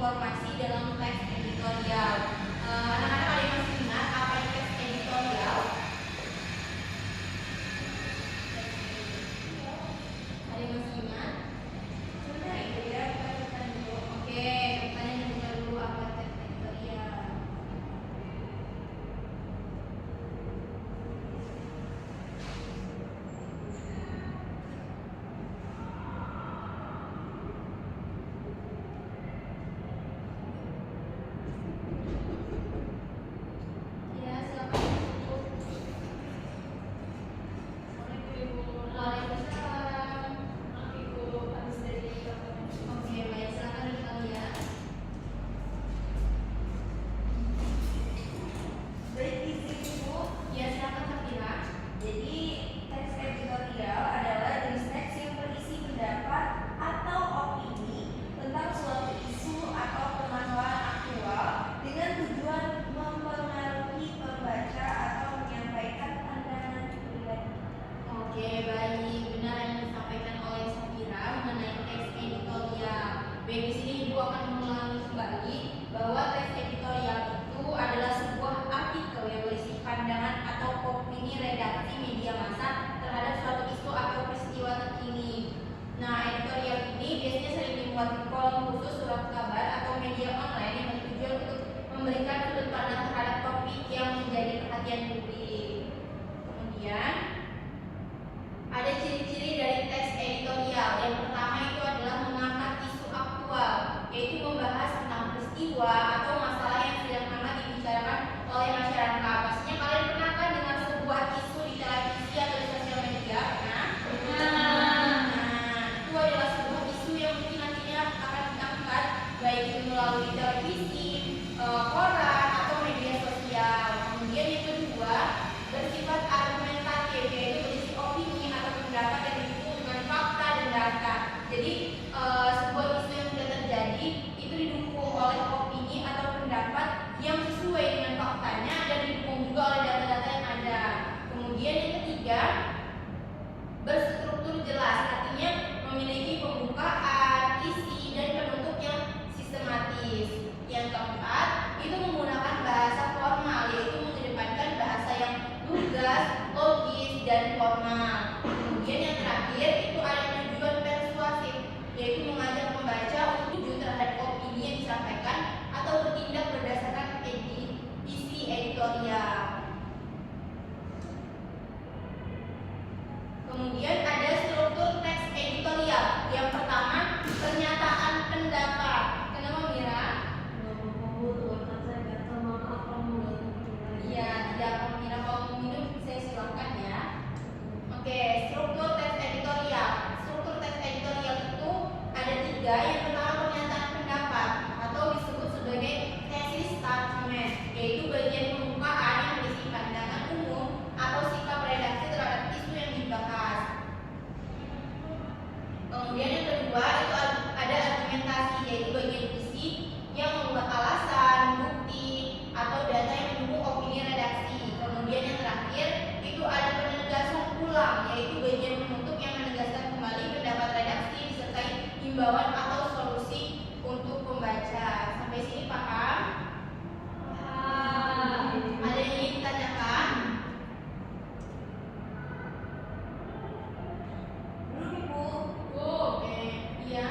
informasi dalam teks editorial. Anak-anak ada yang masih ingat apa itu teks editorial? Ada yang masih ingat? Sebentar ya, kita catat dulu. Oke, pertanyaan yang kita dulu apa teks editorial? Ya, silakan. Waalaikumsalam. Oke, baik, silakan kita lihat. Baik, ibu, ya silakan Safira. Jadi, teks editorial adalah jenis teks yang berisi pendapat atau opini tentang suatu isu atau permasalahan aktual dengan tujuan mempengaruhi pembaca atau menyampaikan pandangan pribadi. Oke, baik, benar yang disampaikan oleh Safira mengenai teks editorial. Baik, di sini Ibu akan mengulangi kembali bahwa teks editorial itu adalah sebuah artikel yang berisi pandangan atau opini redaksi media massa terhadap suatu isu atau peristiwa terkini. Nah, editorial ini biasanya sering dimuat di kolom khusus surat kabar atau media online yang bertujuan untuk memberikan sudut pandang terhadap topik yang menjadi perhatian publik. Kemudian ada ciri-ciri dari teks editorial. Yang pertama itu adalah mengangkat isu aktual, yaitu membahas tentang peristiwa atau masalah yang sedang hangat dibicarakan oleh masyarakat. Pastinya kalian pernah kan dengar sebuah isu di televisi atau di sosial media? Itu adalah sebuah isu yang mungkin nantinya akan diangkat baik itu melalui televisi, koran, atau media sosial. Kemudian yang kedua, bersifat argumentatif, yaitu berisi opini atau pendapat yang didukung dengan fakta dan data. Jadi sebuah isu yang sudah terjadi itu didukung oleh opini atau pendapat yang sesuai dengan faktanya dan didukung juga oleh data-data yang ada. Kemudian yang ketiga, berstruktur jelas, artinya memiliki pembukaan, isi, dan penutup yang sistematis. Yang keempat, itu menggunakan bahasa formal, yaitu mengedepankan bahasa yang lugas, logis, dan formal. Kemudian yang terakhir, itu ada tujuan persuasif, yaitu mengajak pembaca untuk setuju terhadap opini yang disampaikan atau bertindak berdasarkan isi editorial. Kemudian ada struktur teks editorial. Yang pertama, pernyataan pendapat. Kenapa Mira? Iya, tidak akan Mira kalau mau minum saya silakan ya. Oke, struktur teks editorial. Struktur teks editorial itu ada tiga. Yang pertama pernyataan pendapat atau disebut sebagai tesis statement, yaitu bagian pembukaan yang berisi pandangan umum atau sikap redaksi terhadap isu yang dibahas. Kemudian yang kedua itu ada argumentasi, yaitu bagian isi yang membuat alasan, bukti, atau data yang mendukung opini redaksi. Kemudian yang terakhir itu ada penegasan ulang, yaitu bagian penutup yang menegaskan kembali pendapat redaksi disertai himbauan atau solusi untuk pembaca. Sampai sini paham? Ada yang ingin ditanyakan? Belum, Ibu. Oke, iya.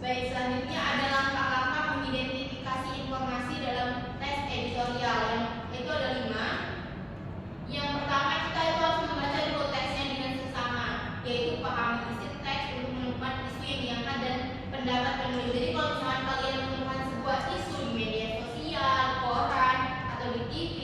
Baik, selanjutnya ada langkah-langkah mengidentifikasi informasi dalam teks editorial. Yang itu ada 5. Yang pertama, kita itu harus membaca dulu teksnya dengan seksama, yaitu pahami isi teks untuk menemukan isu yang diangkat dan pendapat penulis. Jadi kalau misalkan kalian menemukan sebuah isu di media sosial, koran, atau di TV,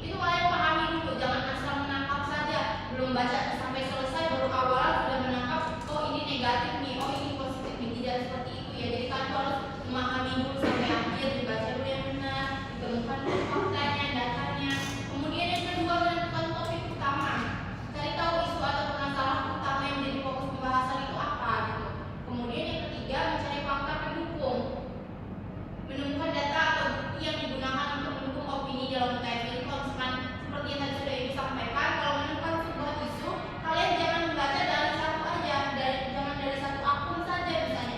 itu kalian pahami dulu, jangan asal menangkap saja, belum baca sampai selesai baru awal sudah menangkap, oh ini negatif nih, oh ini positif nih. Tidak seperti itu ya. Jadi kalian harus memahami dulu sampai akhir, dibaca dulu yang benar, ditemukan dulu faktanya, datanya. Kemudian yang kedua, menentukan topik utama, cari tahu isu atau permasalahan utama yang menjadi fokus pembahasan itu apa gitu. Kemudian yang ketiga, mencari fakta pendukung, menemukan data atau bukti yang digunakan untuk mendukung opini dalam teks. Jadi kalau misalkan seperti yang tadi sudah Ibu sampaikan, kalau menemukan sebuah isu, kalian jangan membaca dari satu aja, jangan dari satu akun saja misalnya.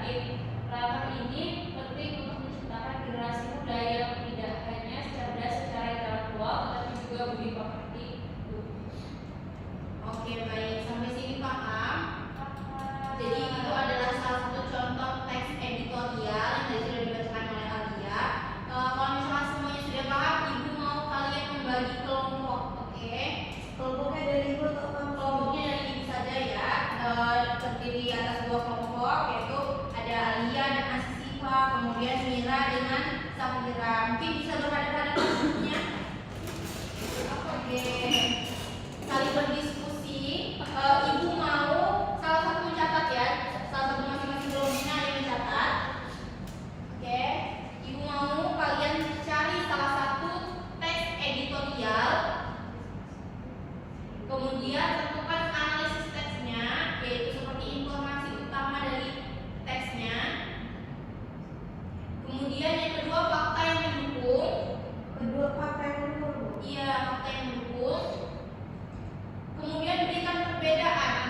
baik. Raker ini penting untuk menciptakan generasi muda yang tidak hanya cerdas secara intelektual tetapi juga budi pekerti. Oke, baik. Sampai sini paham? Jadi itu adalah salah satu contoh teks editorial yang tadi sudah dibacakan oleh Alia. Kalau misalnya semuanya sudah paham, Ibu mau kalian membagi kelompok, oke? Kelompoknya dari ibu atau kamu? Kelompoknya dari Ibu saja ya. Terdiri atas dua kelompok, yaitu ada Alia dan Asifa, kemudian Mira dengan Safira. Mungkin bisa berhadapan-hadapan maksudnya. Oke. Saling berdiskusi. Ibu mau salah satu mencatat ya, salah satu masing-masing kelompoknya ada yang mencatat. Oke, Ibu mau kalian cari salah satu teks editorial, kemudian tentukan analisis teksnya, yaitu seperti informasi utama dari teksnya. Kemudian yang kedua fakta yang mendukung. Kedua fakta yang mendukung. Iya, fakta yang mendukung. Kemudian berikan perbedaan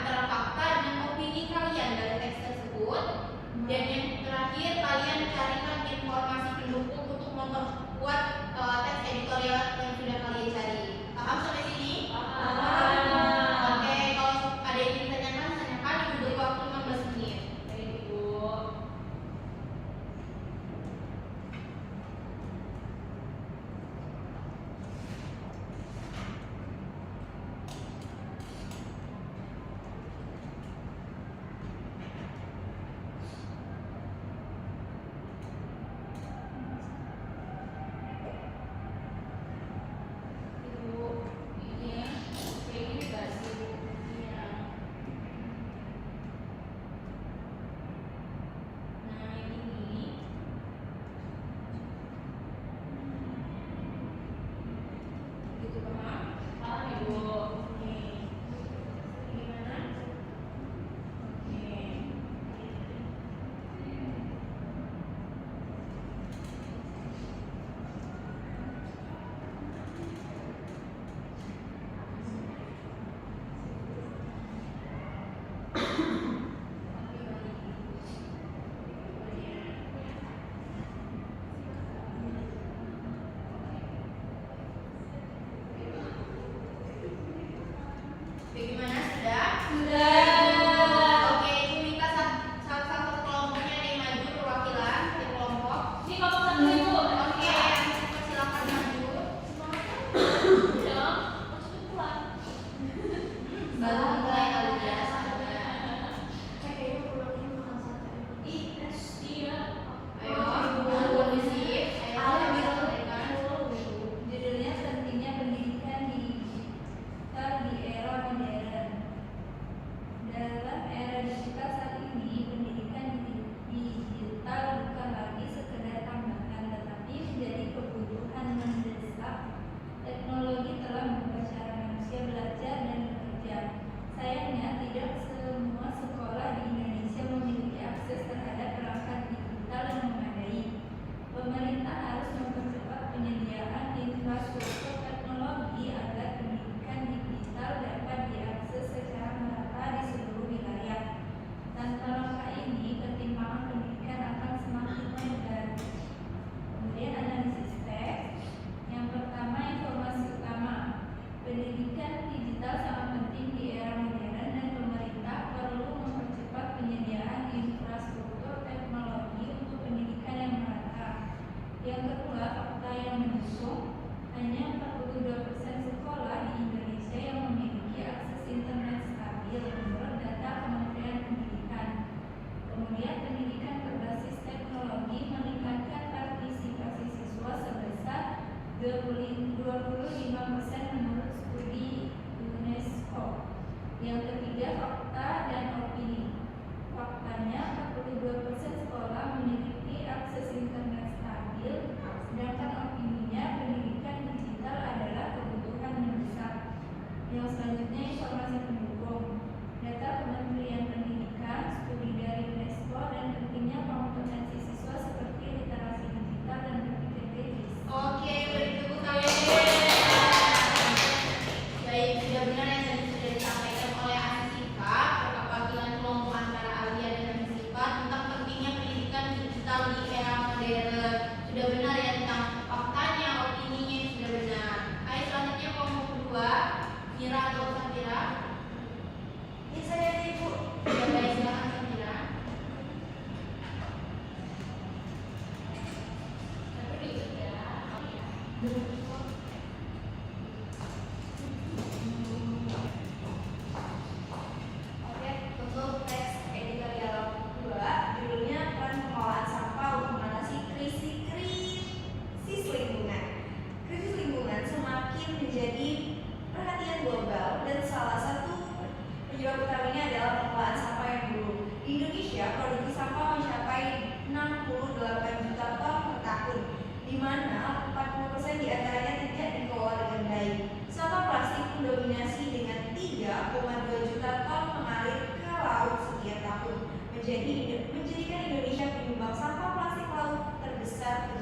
menjadikan Indonesia penyumbang sampah plastik laut terbesar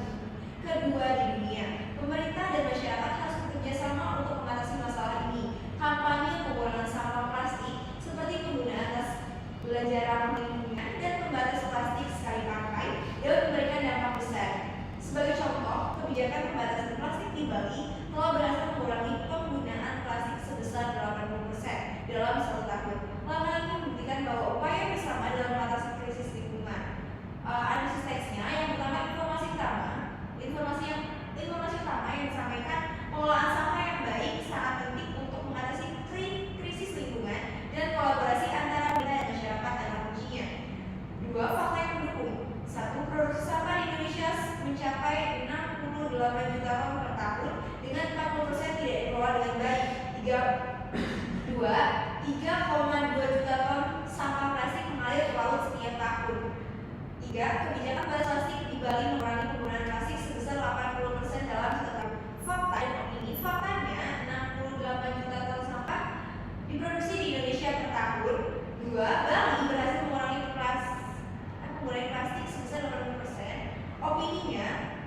kedua di dunia. Pemerintah dan masyarakat harus bekerja sama untuk mengatasi masalah ini. Kampanye pengurangan sampah plastik seperti penggunaan tas belanja ramah lingkungan dan pembatas plastik sekali pakai dapat memberikan dampak besar. Sebagai contoh, kebijakan pembatasan plastik di Bali telah berhasil mengurangi penggunaan plastik sebesar 80% dalam 1 tahun. Langkah ini membuktikan bahwa upaya bersama dalam mengatasi krisis lingkungan. Analisis teksnya yang pertama, informasi utama yang disampaikan, pengelolaan sampah yang baik sangat penting untuk mengatasi krisis lingkungan dan kolaborasi antara pemerintah dan masyarakat adalah kuncinya. 2. Fakta yang mendukung. 1. Produksi sampah di Indonesia mencapai 68 juta ton per tahun dengan 40% tidak dikelola dengan baik. 3,2 juta ton sampah plastik mengalir ke laut setiap tahun. 3. Kebijakan pembatasan plastik di Bali mengurangi penggunaan plastik sebesar 80% dalam 1 tahun. Fakta dan opini. Faktanya 68 juta ton sampah diproduksi di Indonesia per tahun. 2. Bali berhasil mengurangi plastik sebesar 80%. Opininya,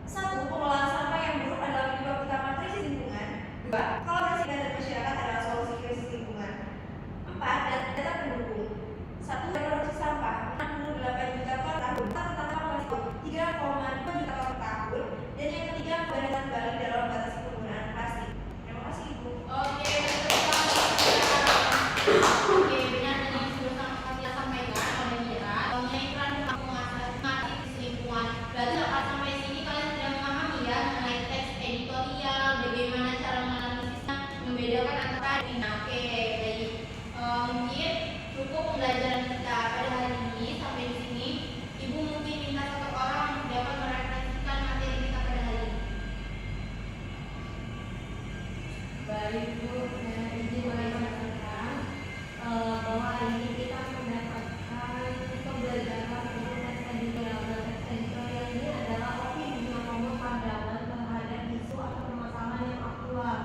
1. Pengelolaan sampah yang buruk adalah penyebab utama krisis lingkungan. 2. Kolaborasi dengan masyarakat adalah solusi krisis lingkungan. 4. Data pendukung. 1. Produksi sampah 68 juta ton per tahun. 3,2 juta ton per tahun. Dan yang ketiga, keberhasilan Bali dalam membatasi penggunaan plastik. Terima kasih, Ibu. Oke, benar tadi yang sudah kita sampaikan oleh Mira mengenai peran mengatasi krisis lingkungan. Berarti lepas sampai sini kalian sudah memahami ya mengenai teks editorial, bagaimana cara menganalisisnya, membedakan antara ini. Oke, baik. Mungkin cukup pembelajaran kita pada hari ini sampai di sini. Ibu mungkin minta satu orang untuk dapat merefleksikan materi kita pada hari ini. Baik Bu, izin menyampaikan bahwa hari ini kita mendapatkan pembelajaran untuk teks editorial. Teks editorial ini adalah opini atau pandangan terhadap isu atau permasalahan yang aktual.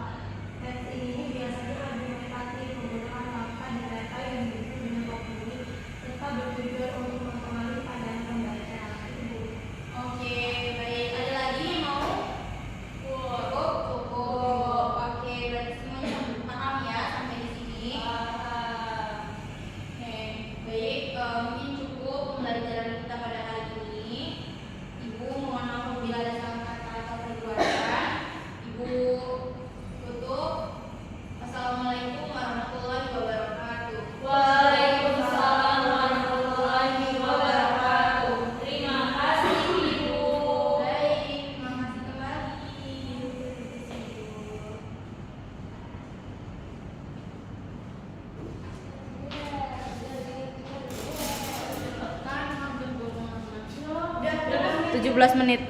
Teks ini biasanya argumentatif, menggunakan fakta dan data yang diisi dengan opini, serta bertujuan untuk mempengaruhi pandangan pembaca. Oke, baik. Ada lagi yang mau? Cukup. Oke, berarti semuanya paham ya sampai di sini. Oke, baik. Mungkin cukup pembelajaran kita pada hari ini. Ibu mohon maaf apabila ada salah kata atau perbuatan. Ibu tutup. Assalamualaikum warahmatullahi wabarakatuh. Waalaikumsalam warahmatullahi wabarakatuh. Terima kasih Ibu. Baik, makasih kembali. Kan hampir 20 menit. 17 menit.